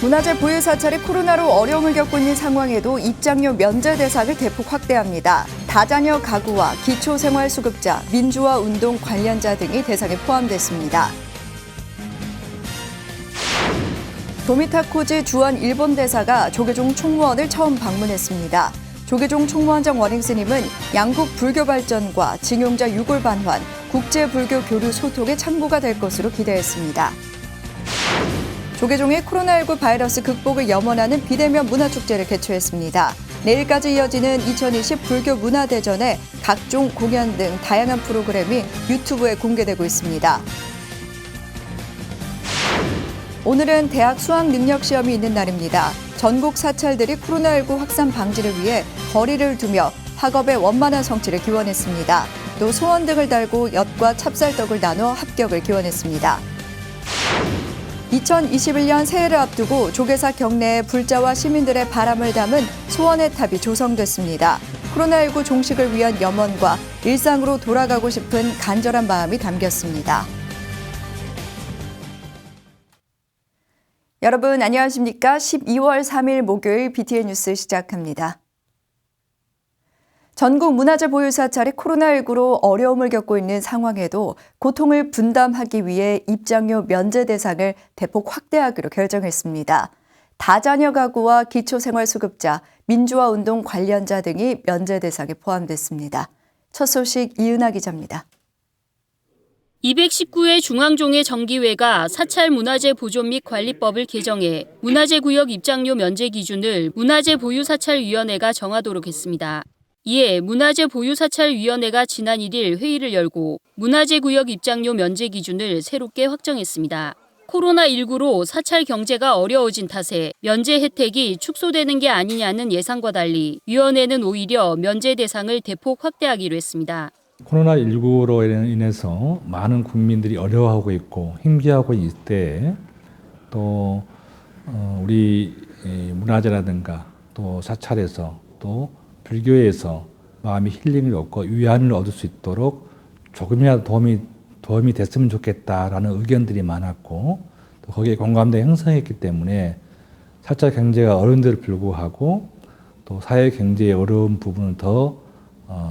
문화재 보유 사찰이 코로나로 어려움을 겪고 있는 상황에도 입장료 면제 대상을 대폭 확대합니다. 다자녀 가구와 기초생활수급자, 민주화 운동 관련자 등이 대상에 포함됐습니다. 도미타코지 주한 일본 대사가 조계종 총무원을 처음 방문했습니다. 조계종 총무원장 워닝스님은 양국 불교 발전과 징용자 유골 반환, 국제불교 교류 소통에 참고가 될 것으로 기대했습니다. 조계종의 코로나19 바이러스 극복을 염원하는 비대면 문화축제를 개최했습니다. 내일까지 이어지는 2020 불교 문화대전에 각종 공연 등 다양한 프로그램이 유튜브에 공개되고 있습니다. 오늘은 대학 수학 능력 시험이 있는 날입니다. 전국 사찰들이 코로나19 확산 방지를 위해 거리를 두며 학업의 원만한 성취를 기원했습니다. 또 소원 등을 달고 엿과 찹쌀떡을 나눠 합격을 기원했습니다. 2021년 새해를 앞두고 조계사 경내에 불자와 시민들의 바람을 담은 소원의 탑이 조성됐습니다. 코로나19 종식을 위한 염원과 일상으로 돌아가고 싶은 간절한 마음이 담겼습니다. 여러분 안녕하십니까? 12월 3일 목요일 BTN 뉴스 시작합니다. 전국 문화재 보유 사찰이 코로나19로 어려움을 겪고 있는 상황에도 고통을 분담하기 위해 입장료 면제 대상을 대폭 확대하기로 결정했습니다. 다자녀 가구와 기초생활수급자, 민주화 운동 관련자 등이 면제 대상에 포함됐습니다. 첫 소식 이은하 기자입니다. 219회 중앙종회 정기회가 사찰 문화재 보존 및 관리법을 개정해 문화재구역 입장료 면제 기준을 문화재보유사찰위원회가 정하도록 했습니다. 이에 문화재보유사찰위원회가 지난 1일 회의를 열고 문화재구역 입장료 면제 기준을 새롭게 확정했습니다. 코로나19로 사찰 경제가 어려워진 탓에 면제 혜택이 축소되는 게 아니냐는 예상과 달리 위원회는 오히려 면제 대상을 대폭 확대하기로 했습니다. 코로나19로 인해서 많은 국민들이 어려워하고 있고 힘겨워하고 있을 때 또 우리 문화재라든가 또 사찰에서 또 불교에서 마음의 힐링을 얻고 위안을 얻을 수 있도록 조금이라도 도움이 됐으면 좋겠다라는 의견들이 많았고 또 거기에 공감대 형성했기 때문에 사찰 경제가 어려운데도 불구하고 또 사회 경제의 어려운 부분을 더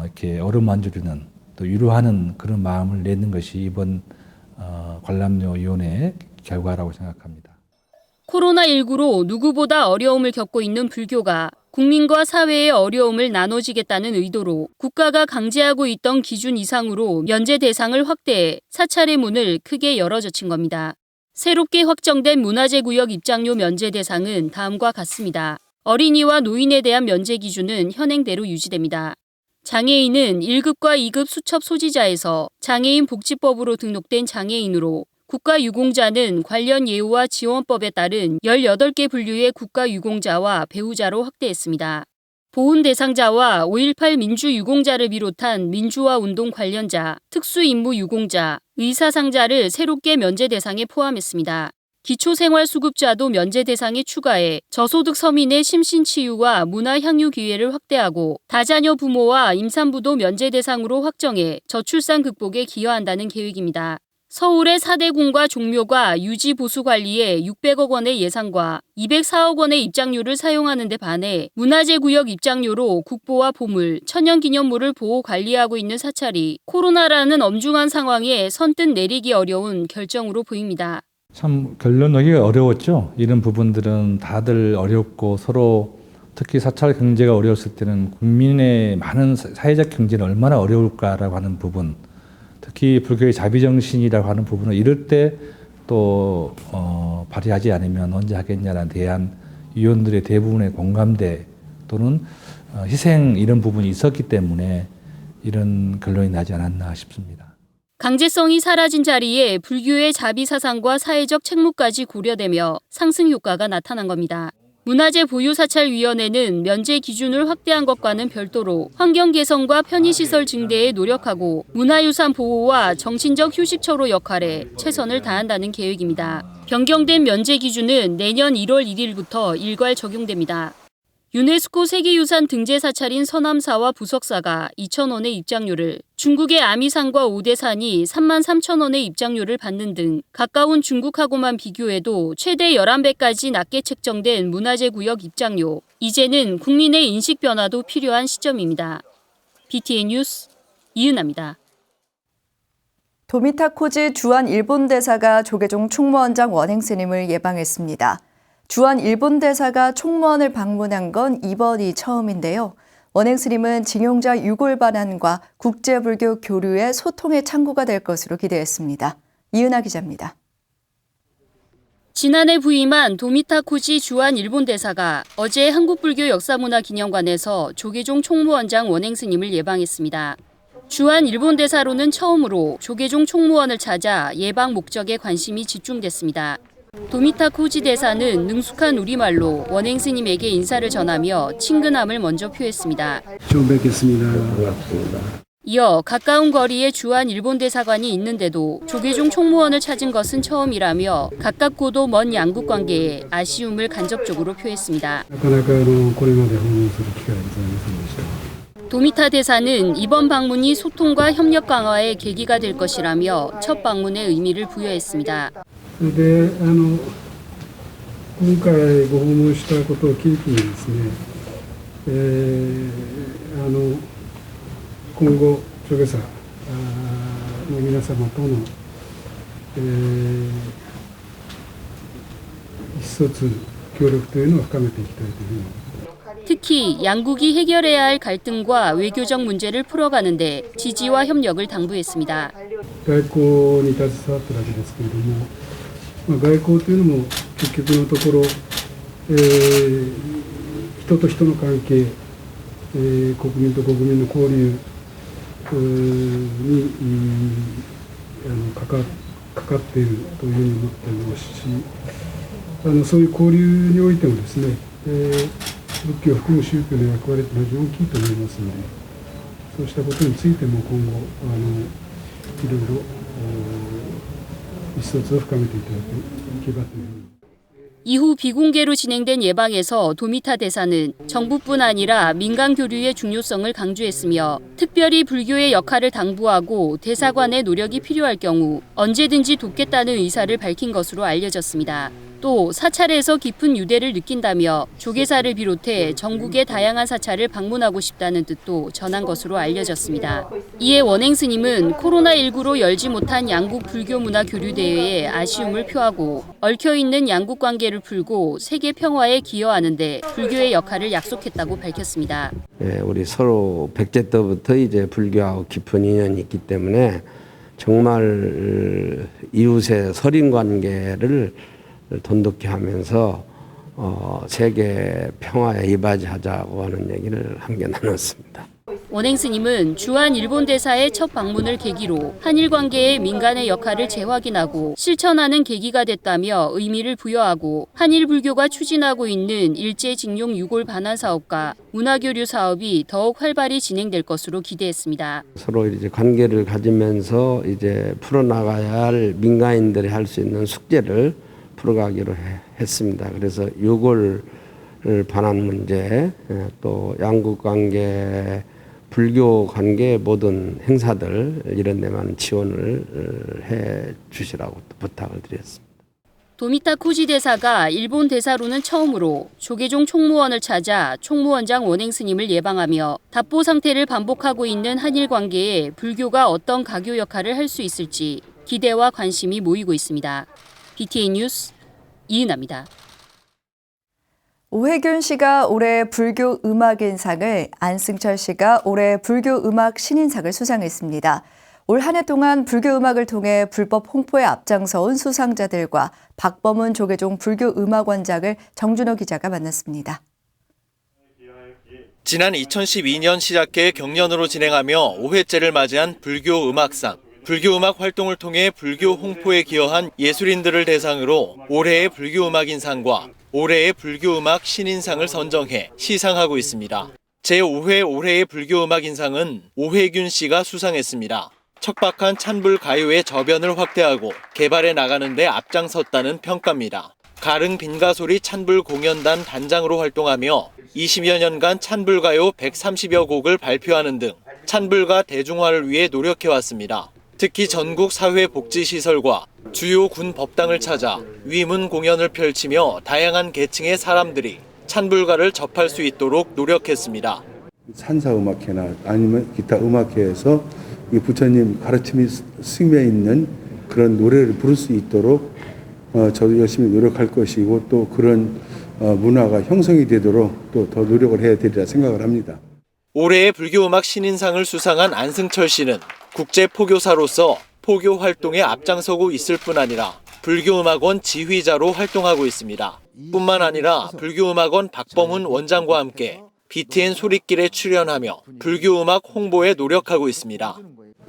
이렇게 어루만져주는 또 위로하는 그런 마음을 내는 것이 이번 관람료위원회의 결과라고 생각합니다. 코로나19로 누구보다 어려움을 겪고 있는 불교가 국민과 사회의 어려움을 나눠지겠다는 의도로 국가가 강제하고 있던 기준 이상으로 면제 대상을 확대해 사찰의 문을 크게 열어젖힌 겁니다. 새롭게 확정된 문화재구역 입장료 면제 대상은 다음과 같습니다. 어린이와 노인에 대한 면제 기준은 현행대로 유지됩니다. 장애인은 1급과 2급 수첩 소지자에서 장애인 복지법으로 등록된 장애인으로 국가유공자는 관련 예우와 지원법에 따른 18개 분류의 국가유공자와 배우자로 확대했습니다. 보훈 대상자와 5.18 민주유공자를 비롯한 민주화 운동 관련자, 특수임무유공자, 의사상자를 새롭게 면제 대상에 포함했습니다. 기초생활수급자도 면제 대상에 추가해 저소득 서민의 심신치유와 문화향유 기회를 확대하고 다자녀 부모와 임산부도 면제 대상으로 확정해 저출산 극복에 기여한다는 계획입니다. 서울의 4대궁과 종묘가 유지 보수 관리에 600억 원의 예산과 204억 원의 입장료를 사용하는 데 반해 문화재구역 입장료로 국보와 보물, 천연기념물을 보호 관리하고 있는 사찰이 코로나라는 엄중한 상황에 선뜻 내리기 어려운 결정으로 보입니다. 참 결론 내기가 어려웠죠. 이런 부분들은 다들 어렵고 서로 특히 사찰 경제가 어려웠을 때는 국민의 많은 사회적 경제는 얼마나 어려울까라고 하는 부분, 특히 불교의 자비정신이라고 하는 부분은 이럴 때 또 발휘하지 않으면 언제 하겠냐라는 대한 위원들의 대부분의 공감대 또는 희생 이런 부분이 있었기 때문에 이런 결론이 나지 않았나 싶습니다. 강제성이 사라진 자리에 불교의 자비사상과 사회적 책무까지 고려되며 상승 효과가 나타난 겁니다. 문화재보유사찰위원회는 면제 기준을 확대한 것과는 별도로 환경 개선과 편의시설 증대에 노력하고 문화유산 보호와 정신적 휴식처로 역할에 최선을 다한다는 계획입니다. 변경된 면제 기준은 내년 1월 1일부터 일괄 적용됩니다. 유네스코 세계유산 등재 사찰인 서남사와 부석사가 2,000원의 입장료를 중국의 아미산과 오대산이 33,000원의 입장료를 받는 등 가까운 중국하고만 비교해도 최대 11배까지 낮게 책정된 문화재 구역 입장료. 이제는 국민의 인식 변화도 필요한 시점입니다. BTN 뉴스 이은아입니다. 도미타 코지 주한 일본 대사가 조계종 총무원장 원행 스님을 예방했습니다. 주한 일본 대사가 총무원을 방문한 건 이번이 처음인데요. 원행 스님은 징용자 유골 반환과 국제불교 교류의 소통의 창구가 될 것으로 기대했습니다. 이은하 기자입니다. 지난해 부임한 도미타 코지 주한 일본 대사가 어제 한국불교 역사문화기념관에서 조계종 총무원장 원행 스님을 예방했습니다. 주한 일본 대사로는 처음으로 조계종 총무원을 찾아 예방 목적에 관심이 집중됐습니다. 도미타 코지 대사는 능숙한 우리말로 원행 스님에게 인사를 전하며 친근함을 먼저 표했습니다. 처음 뵙겠습니다. 반갑습니다. 이어 가까운 거리에 주한 일본 대사관이 있는데도 조계종 총무원을 찾은 것은 처음이라며 가깝고도 먼 양국 관계에 아쉬움을 간접적으로 표했습니다. なかなかこれまで訪問する機会がございませんでした。 도미타 대사는 이번 방문이 소통과 협력 강화의 계기가 될 것이라며 첫 방문의 의미를 부여했습니다. で、今回ご訪問したことを契機にですね、今後諸下者の皆様との、意思疎通協力というのを深めていきたいというふうに。 특히 양국이 해결해야 할 갈등과 외교적 문제를 풀어가는데 지지와 협력을 당부했습니다. 外交に携わっただけですけれども、外交というのも結局のところ、人と人の関係、国民と国民の交流にかかっているというふうに思っていますし、そういう交流においてもですね、仏教を含む宗教の役割というのは非常に大きいと思いますので、そうしたことについても今後いろいろ意思疎通を深めていただければというふうに。 이후 비공개로 진행된 예방에서 도미타 대사는 정부뿐 아니라 민간 교류의 중요성을 강조했으며 특별히 불교의 역할을 당부하고 대사관의 노력이 필요할 경우 언제든지 돕겠다는 의사를 밝힌 것으로 알려졌습니다. 또 사찰에서 깊은 유대를 느낀다며 조계사를 비롯해 전국의 다양한 사찰을 방문하고 싶다는 뜻도 전한 것으로 알려졌습니다. 이에 원행 스님은 코로나19로 열지 못한 양국 불교문화 교류대회에 아쉬움을 표하고 얽혀있는 양국 관계를 풀고 세계 평화에 기여하는 데 불교의 역할을 약속했다고 밝혔습니다. 우리 서로 백제 때부터 이제 불교하고 깊은 인연이 있기 때문에 정말 이웃의 설인 관계를 돈독히 하면서 세계 평화에 이바지하자고 하는 얘기를 함께 나눴습니다. 원행 스님은 주한 일본 대사의 첫 방문을 계기로 한일 관계의 민간의 역할을 재확인하고 실천하는 계기가 됐다며 의미를 부여하고 한일 불교가 추진하고 있는 일제 징용 유골 반환 사업과 문화교류 사업이 더욱 활발히 진행될 것으로 기대했습니다. 서로 이제 관계를 가지면서 이제 풀어나가야 할 민간인들이 할 수 있는 숙제를 풀어가기로 했습니다. 그래서 유골 반환 문제, 또 양국 관계, 불교 관계 모든 행사들 이런 데만 지원을 해 주시라고 부탁을 드렸습니다. 도미타 코지 대사가 일본 대사로는 처음으로 조계종 총무원을 찾아 총무원장 원행 스님을 예방하며 답보 상태를 반복하고 있는 한일 관계에 불교가 어떤 가교 역할을 할 수 있을지 기대와 관심이 모이고 있습니다. BTN 뉴스 이은아입니다. 오혜균 씨가 올해 불교 음악인상을, 안승철 씨가 올해 불교 음악 신인상을 수상했습니다. 올 한 해 동안 불교 음악을 통해 불법 홍보에 앞장서온 수상자들과 박범은 조계종 불교 음악원장을 정준호 기자가 만났습니다. 지난 2012년 시작해 경년으로 진행하며 5회째를 맞이한 불교 음악상. 불교 음악 활동을 통해 불교 홍보에 기여한 예술인들을 대상으로 올해의 불교 음악인상과 올해의 불교 음악 신인상을 선정해 시상하고 있습니다. 제5회 올해의 불교 음악인상은 오혜균 씨가 수상했습니다. 척박한 찬불 가요의 저변을 확대하고 개발해 나가는 데 앞장섰다는 평가입니다. 가릉 빈가소리 찬불 공연단 단장으로 활동하며 20여 년간 찬불가요 130여 곡을 발표하는 등 찬불가 대중화를 위해 노력해왔습니다. 특히 전국 사회복지시설과 주요 군 법당을 찾아 위문 공연을 펼치며 다양한 계층의 사람들이 찬불가를 접할 수 있도록 노력했습니다. 산사음악회나 아니면 기타 음악회에서 이 부처님 가르침이 스며 있는 그런 노래를 부를 수 있도록 저도 열심히 노력할 것이고 또 그런 문화가 형성이 되도록 또 더 노력을 해야 되리라 생각을 합니다. 올해의 불교음악 신인상을 수상한 안승철 씨는 국제포교사로서 포교 활동에 앞장서고 있을 뿐 아니라 불교음악원 지휘자로 활동하고 있습니다. 뿐만 아니라 불교음악원 박범훈 원장과 함께 BTN 소리길에 출연하며 불교음악 홍보에 노력하고 있습니다.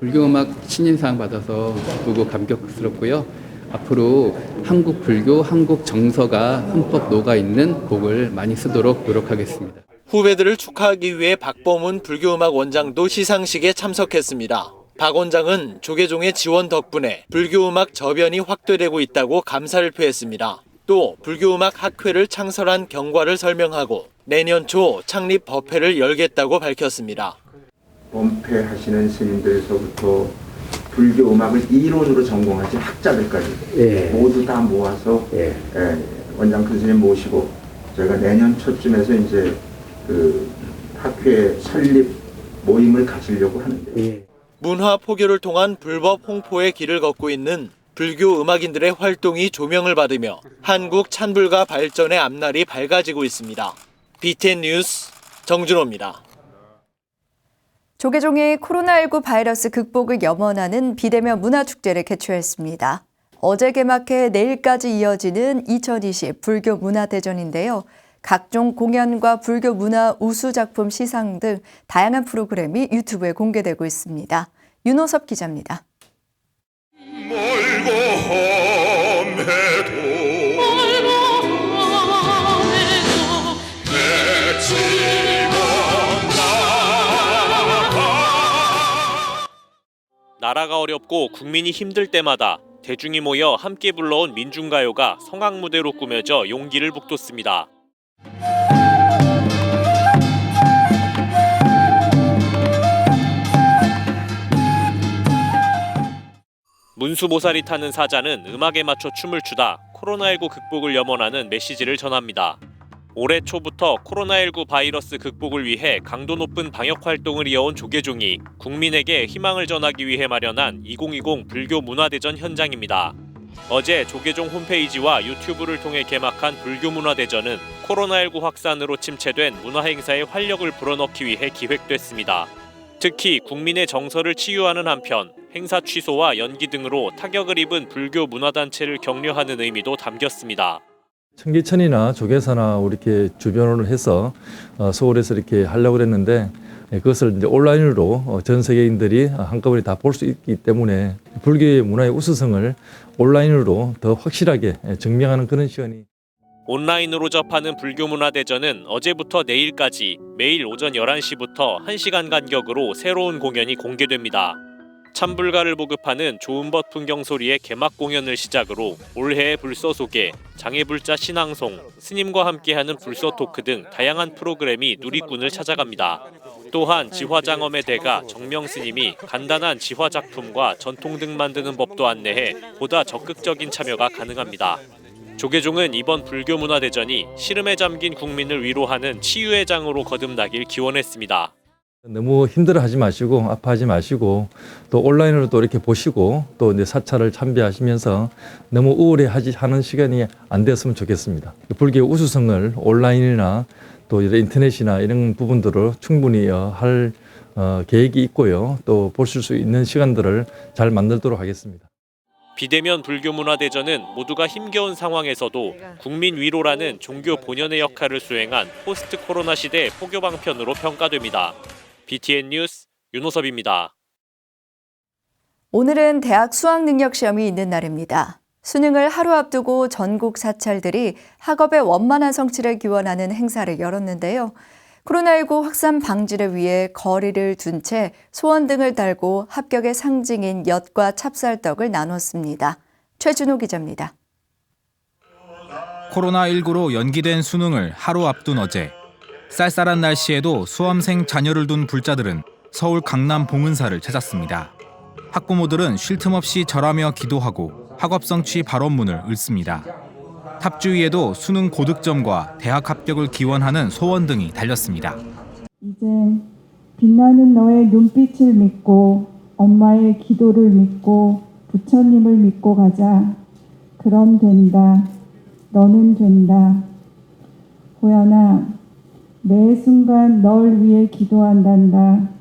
불교음악 신인상 받아서 기쁘고 감격스럽고요. 앞으로 한국 불교, 한국 정서가 흠뻑 녹아있는 곡을 많이 쓰도록 노력하겠습니다. 후배들을 축하하기 위해 박범훈 불교음악 원장도 시상식에 참석했습니다. 박 원장은 조계종의 지원 덕분에 불교음악 저변이 확대되고 있다고 감사를 표했습니다. 또 불교음악 학회를 창설한 경과를 설명하고 내년 초 창립 법회를 열겠다고 밝혔습니다. 법회하시는 스님들에서부터 불교음악을 이론으로 전공하신 학자들까지 모두 다 모아서 원장 큰 스님 모시고 저희가 내년 초쯤에서 이제 그 학회 설립 모임을 가지려고 하는데 문화 포교를 통한 불법 홍포의 길을 걷고 있는 불교 음악인들의 활동이 조명을 받으며 한국 찬불가 발전의 앞날이 밝아지고 있습니다. BTN 뉴스 정준호입니다. 조계종이 코로나19 바이러스 극복을 염원하는 비대면 문화축제를 개최했습니다. 어제 개막해 내일까지 이어지는 2020 불교 문화대전인데요. 각종 공연과 불교 문화 우수 작품 시상 등 다양한 프로그램이 유튜브에 공개되고 있습니다. 윤호섭 기자입니다. 나라가 어렵고 국민이 힘들 때마다 대중이 모여 함께 불러온 민중가요가 성황무대로 꾸며져 용기를 북돋습니다. 문수보살이 타는 사자는 음악에 맞춰 춤을 추다 코로나19 극복을 염원하는 메시지를 전합니다. 올해 초부터 코로나19 바이러스 극복을 위해 강도 높은 방역 활동을 이어온 조계종이 국민에게 희망을 전하기 위해 마련한 2020 불교 문화대전 현장입니다. 어제 조계종 홈페이지와 유튜브를 통해 개막한 불교 문화대전은 코로나19 확산으로 침체된 문화행사의 활력을 불어넣기 위해 기획됐습니다. 특히 국민의 정서를 치유하는 한편 행사 취소와 연기 등으로 타격을 입은 불교 문화단체를 격려하는 의미도 담겼습니다. 청계천이나 조계사나 이렇게 주변으로 해서 서울에서 이렇게 하려고 했는데 그것을 이제 온라인으로 전 세계인들이 한꺼번에 다 볼 수 있기 때문에 불교의 문화의 우수성을 온라인으로 더 확실하게 증명하는 그런 시간이. 온라인으로 접하는 불교문화대전은 어제부터 내일까지 매일 오전 11시부터 1시간 간격으로 새로운 공연이 공개됩니다. 찬불가를 보급하는 조은벗 풍경소리의 개막 공연을 시작으로 올해의 불서 소개, 장애불자 신앙송, 스님과 함께하는 불서 토크 등 다양한 프로그램이 누리꾼을 찾아갑니다. 또한 지화장엄의 대가 정명스님이 간단한 지화 작품과 전통등 만드는 법도 안내해 보다 적극적인 참여가 가능합니다. 조계종은 이번 불교문화대전이 시름에 잠긴 국민을 위로하는 치유의 장으로 거듭나길 기원했습니다. 너무 힘들어하지 마시고 아파하지 마시고 또 온라인으로 또 이렇게 보시고 또 이제 사찰을 참배하시면서 너무 우울해하는 시간이 안 됐으면 좋겠습니다. 불교의 우수성을 온라인이나 또 이런 인터넷이나 이런 부분들을 충분히 할 계획이 있고요. 또 보실 수 있는 시간들을 잘 만들도록 하겠습니다. 비대면 불교문화대전은 모두가 힘겨운 상황에서도 국민 위로라는 종교 본연의 역할을 수행한 포스트 코로나 시대 포교 방편으로 평가됩니다. BTN 뉴스 윤호섭입니다. 오늘은 대학 수학능력시험이 있는 날입니다. 수능을 하루 앞두고 전국 사찰들이 학업의 원만한 성취를 기원하는 행사를 열었는데요. 코로나19 확산 방지를 위해 거리를 둔 채 소원 등을 달고 합격의 상징인 엿과 찹쌀떡을 나눴습니다. 최준호 기자입니다. 코로나19로 연기된 수능을 하루 앞둔 어제 쌀쌀한 날씨에도 수험생 자녀를 둔 불자들은 서울 강남 봉은사를 찾았습니다. 학부모들은 쉴 틈 없이 절하며 기도하고 학업 성취 발언문을 읽습니다. 탑주위에도 수능 고득점과 대학 합격을 기원하는 소원 등이 달렸습니다. 이젠 빛나는 너의 눈빛을 믿고 엄마의 기도를 믿고 부처님을 믿고 가자. 그럼 된다. 너는 된다. 호연아, 매 순간 널 위해 기도한단다.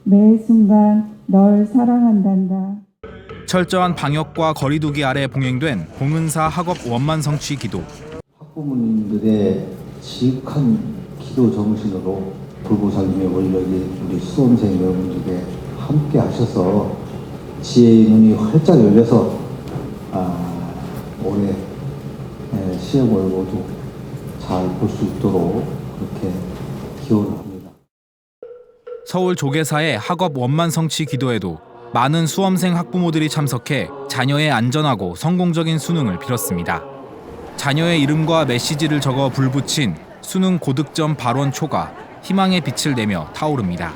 매 순간 널 사랑한단다. 철저한 방역과 거리두기 아래 봉행된 봉은사 학업 원만 성취 기도. 학부모님들의 지극한 기도 정신으로 불구살림의 원력이 우리 수험생 여러분들에게 함께 하셔서 지혜의 눈이 활짝 열려서 올해 시험을 모두 잘 볼 수 있도록 그렇게 기원을 합니다. 서울 조계사의 학업 원만 성취 기도에도 많은 수험생 학부모들이 참석해 자녀의 안전하고 성공적인 수능을 빌었습니다. 자녀의 이름과 메시지를 적어 불붙인 수능 고득점 발원 초가 희망의 빛을 내며 타오릅니다.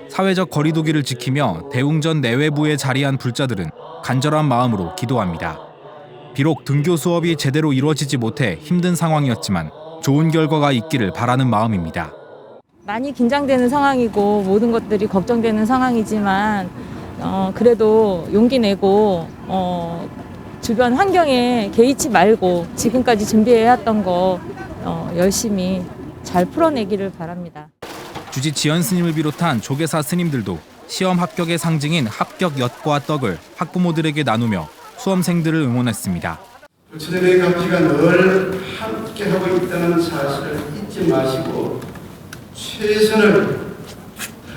사회적 거리두기를 지키며 대웅전 내외부에 자리한 불자들은 간절한 마음으로 기도합니다. 비록 등교 수업이 제대로 이루어지지 못해 힘든 상황이었지만 좋은 결과가 있기를 바라는 마음입니다. 많이 긴장되는 상황이고 모든 것들이 걱정되는 상황이지만 그래도 용기 내고 주변 환경에 개의치 말고 지금까지 준비해왔던 거 열심히 잘 풀어내기를 바랍니다. 주지 지연 스님을 비롯한 조계사 스님들도 시험 합격의 상징인 합격 엿과 떡을 학부모들에게 나누며 수험생들을 응원했습니다. 부처님의 감지가 늘 함께하고 있다는 사실을 잊지 마시고 최선을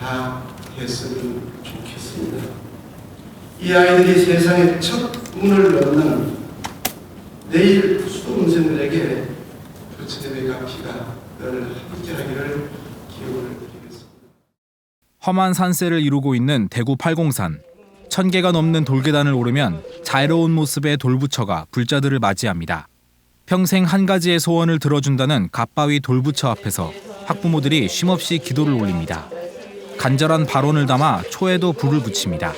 다했으면 좋겠습니다. 이 아이들이 세상에 첫 문을 여는 내일 수험생들에게 부처님의 감지가 늘 함께하기를 기원을 드리겠습니다. 험한 산세를 이루고 있는 대구 팔공산. 1000개가 넘는 돌계단을 오르면 자애로운 모습의 돌부처가 불자들을 맞이합니다. 평생 한 가지의 소원을 들어준다는 갓바위 돌부처 앞에서 학부모들이 쉼없이 기도를 올립니다. 간절한 발언을 담아 초에도 불을 붙입니다.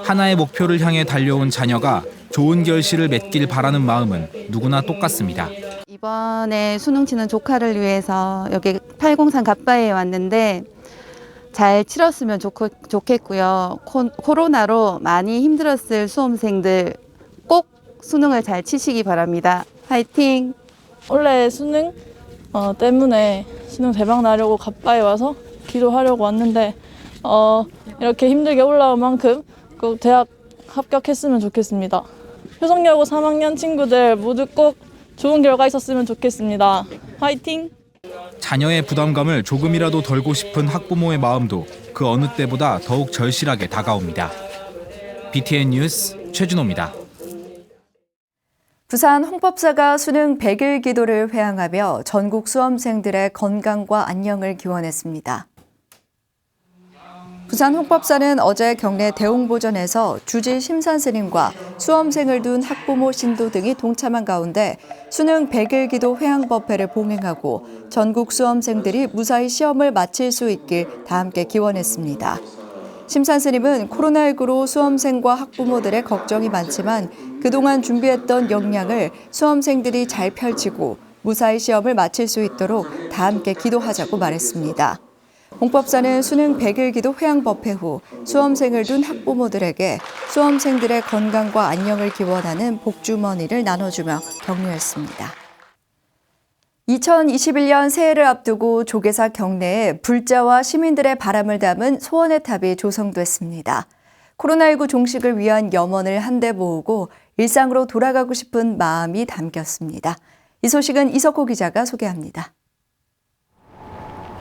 하나의 목표를 향해 달려온 자녀가 좋은 결실을 맺길 바라는 마음은 누구나 똑같습니다. 이번에 수능 치는 조카를 위해서 여기 팔공산 갓바위에 왔는데 잘 치렀으면 좋겠고요. 코로나로 많이 힘들었을 수험생들 꼭 수능을 잘 치시기 바랍니다. 화이팅! 원래 수능 때문에 수능 대박 나려고 갓바위에 와서 기도하려고 왔는데 이렇게 힘들게 올라온 만큼 꼭 대학 합격했으면 좋겠습니다. 효성여고 3학년 친구들 모두 꼭 좋은 결과 있었으면 좋겠습니다. 화이팅! 자녀의 부담감을 조금이라도 덜고 싶은 학부모의 마음도 그 어느 때보다 더욱 절실하게 다가옵니다. BTN 뉴스 최준호입니다. 부산 홍법사가 수능 100일 기도를 회항하며 전국 수험생들의 건강과 안녕을 기원했습니다. 부산 홍법사는 어제 경내 대웅보전에서 주지 심산스님과 수험생을 둔 학부모 신도 등이 동참한 가운데 수능 100일 기도 회항법회를 봉행하고 전국 수험생들이 무사히 시험을 마칠 수 있길 다 함께 기원했습니다. 심산스님은 코로나19로 수험생과 학부모들의 걱정이 많지만 그동안 준비했던 역량을 수험생들이 잘 펼치고 무사히 시험을 마칠 수 있도록 다 함께 기도하자고 말했습니다. 홍법사는 수능 100일 기도 회항법회 후 수험생을 둔 학부모들에게 수험생들의 건강과 안녕을 기원하는 복주머니를 나눠주며 격려했습니다. 2021년 새해를 앞두고 조계사 경내에 불자와 시민들의 바람을 담은 소원의 탑이 조성됐습니다. 코로나19 종식을 위한 염원을 한데 모으고 일상으로 돌아가고 싶은 마음이 담겼습니다. 이 소식은 이석호 기자가 소개합니다.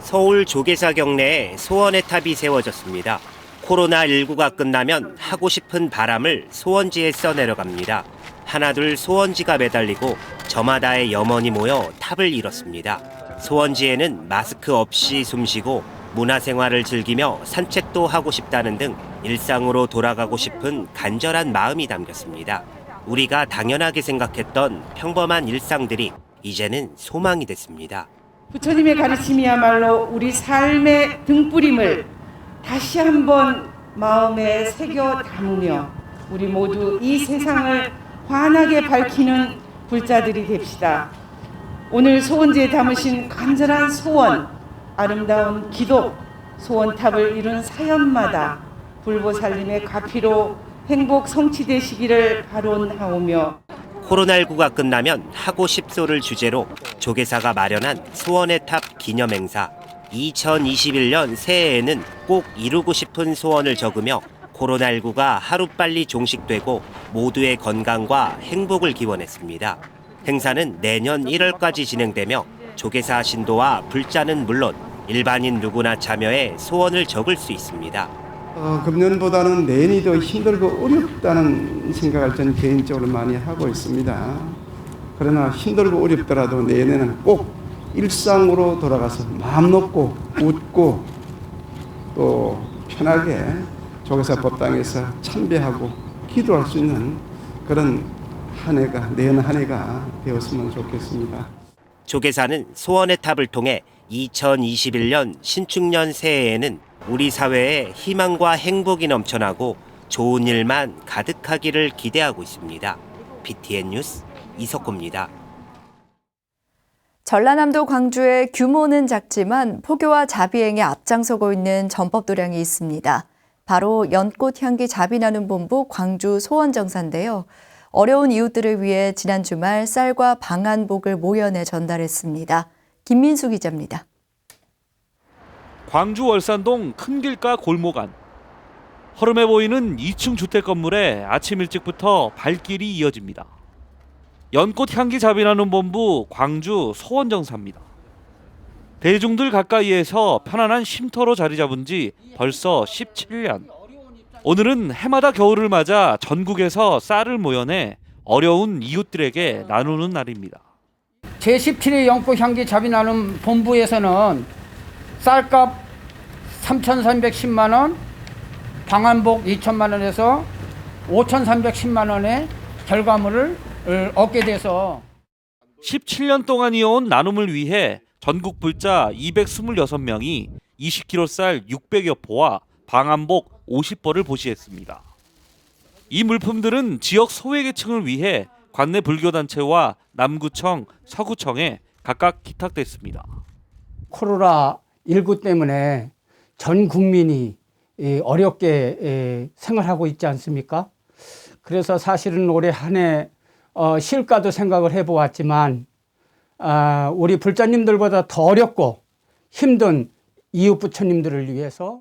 서울 조계사 경내에 소원의 탑이 세워졌습니다. 코로나19가 끝나면 하고 싶은 바람을 소원지에 써내려갑니다. 하나둘 소원지가 매달리고 저마다의 염원이 모여 탑을 이뤘습니다. 소원지에는 마스크 없이 숨쉬고 문화생활을 즐기며 산책도 하고 싶다는 등 일상으로 돌아가고 싶은 간절한 마음이 담겼습니다. 우리가 당연하게 생각했던 평범한 일상들이 이제는 소망이 됐습니다. 부처님의 가르침이야말로 우리 삶의 등불임을 다시 한번 마음에 새겨 담으며 우리 모두 이 세상을 환하게 밝히는 불자들이 됩시다. 오늘 소원지에 담으신 간절한 소원, 아름다운 기도, 소원탑을 이룬 사연마다 불보살님의 가피로 행복 성취되시기를 바론하오며 코로나19가 끝나면 하고 싶소를 주제로 조계사가 마련한 소원의 탑 기념행사 2021년 새해에는 꼭 이루고 싶은 소원을 적으며 코로나19가 하루빨리 종식되고 모두의 건강과 행복을 기원했습니다. 행사는 내년 1월까지 진행되며 조계사 신도와 불자는 물론 일반인 누구나 참여해 소원을 적을 수 있습니다. 금년보다는 내년이 더 힘들고 어렵다는 생각을 저는 개인적으로 많이 하고 있습니다. 그러나 힘들고 어렵더라도 내년에는 꼭 일상으로 돌아가서 마음 놓고 웃고 또 편하게 조계사 법당에서 참배하고 기도할 수 있는 그런 내년 한 해가 되었으면 좋겠습니다. 조계사는 소원의 탑을 통해 2021년 신축년 새해에는 우리 사회에 희망과 행복이 넘쳐나고 좋은 일만 가득하기를 기대하고 있습니다. BTN 뉴스 이석호입니다. 전라남도 광주의 규모는 작지만 포교와 자비행에 앞장서고 있는 전법도량이 있습니다. 바로 연꽃향기 자비나눔본부 광주 소원정사인데요. 어려운 이웃들을 위해 지난 주말 쌀과 방한복을 모연에 전달했습니다. 김민수 기자입니다. 광주 월산동 큰 길가 골목 안. 허름해 보이는 2층 주택 건물에 아침 일찍부터 발길이 이어집니다. 연꽃 향기 자비나눔 본부 광주 소원정사입니다. 대중들 가까이에서 편안한 쉼터로 자리 잡은 지 벌써 17년. 오늘은 해마다 겨울을 맞아 전국에서 쌀을 모여내 어려운 이웃들에게 나누는 날입니다. 제17회 연꽃향기 자비나눔 본부에서는 쌀값 3,310만 원, 방한복 2천만 원에서 5,310만 원의 결과물을 얻게 돼서 17년 동안 이어온 나눔을 위해 전국 불자 226명이 20kg 쌀 600여 포와 방한복 50벌을 보시했습니다. 이 물품들은 지역 소외계층을 위해 관내 불교단체와 남구청, 서구청에 각각 기탁됐습니다. 코로나19 때문에 전 국민이 어렵게 생활하고 있지 않습니까? 그래서 사실은 올해 한 해 쉴까도 생각을 해보았지만 우리 불자님들보다 더 어렵고 힘든 이웃 부처님들을 위해서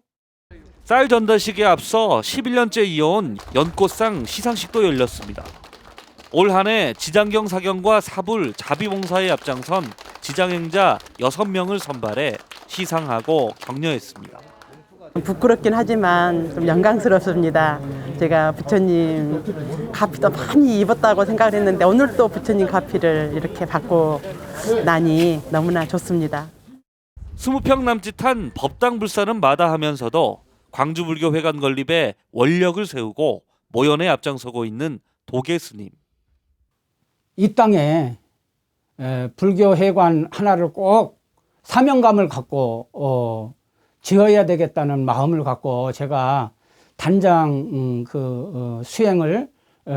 쌀 전달식에 앞서 11년째 이어온 연꽃상 시상식도 열렸습니다. 올 한 해 지장경 사경과 사불 자비봉사에 앞장선 지장행자 6명을 선발해 시상하고 격려했습니다. 부끄럽긴 하지만 좀 영광스럽습니다. 제가 부처님 가피도 많이 입었다고 생각을 했는데 오늘 또 부처님 가피를 이렇게 받고 나니 너무나 좋습니다. 20평 남짓한 법당 불사는 마다하면서도 광주불교회관 건립에 원력을 세우고 모연에 앞장서고 있는 도계 스님. 이 땅에 불교회관 하나를 꼭 사명감을 갖고 지어야 되겠다는 마음을 갖고 제가 단장 수행을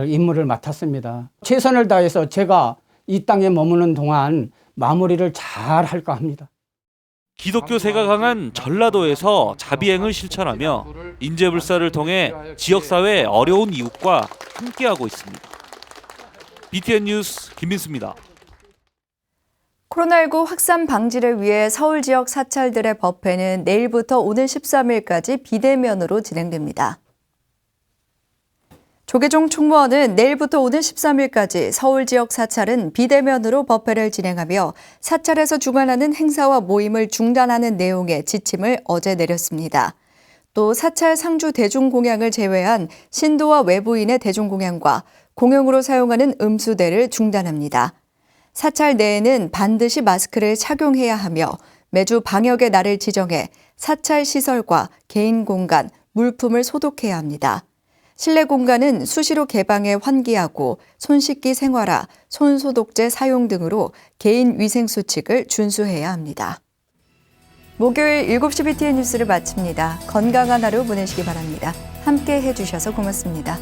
임무를 맡았습니다. 최선을 다해서 제가 이 땅에 머무는 동안 마무리를 잘 할까 합니다. 기독교세가 강한 전라도에서 자비행을 실천하며 인재불사를 통해 지역사회 어려운 이웃과 함께하고 있습니다. BTN 뉴스 김민수입니다. 코로나19 확산 방지를 위해 서울 지역 사찰들의 법회는 내일부터 오늘 13일까지 비대면으로 진행됩니다. 조계종 총무원은 내일부터 오늘 13일까지 서울 지역 사찰은 비대면으로 법회를 진행하며 사찰에서 주관하는 행사와 모임을 중단하는 내용의 지침을 어제 내렸습니다. 또 사찰 상주 대중공양을 제외한 신도와 외부인의 대중공양과 공용으로 사용하는 음수대를 중단합니다. 사찰 내에는 반드시 마스크를 착용해야 하며 매주 방역의 날을 지정해 사찰 시설과 개인 공간, 물품을 소독해야 합니다. 실내 공간은 수시로 개방해 환기하고 손 씻기 생활화, 손소독제 사용 등으로 개인 위생 수칙을 준수해야 합니다. 목요일 7시 BTN 뉴스를 마칩니다. 건강한 하루 보내시기 바랍니다. 함께 해주셔서 고맙습니다.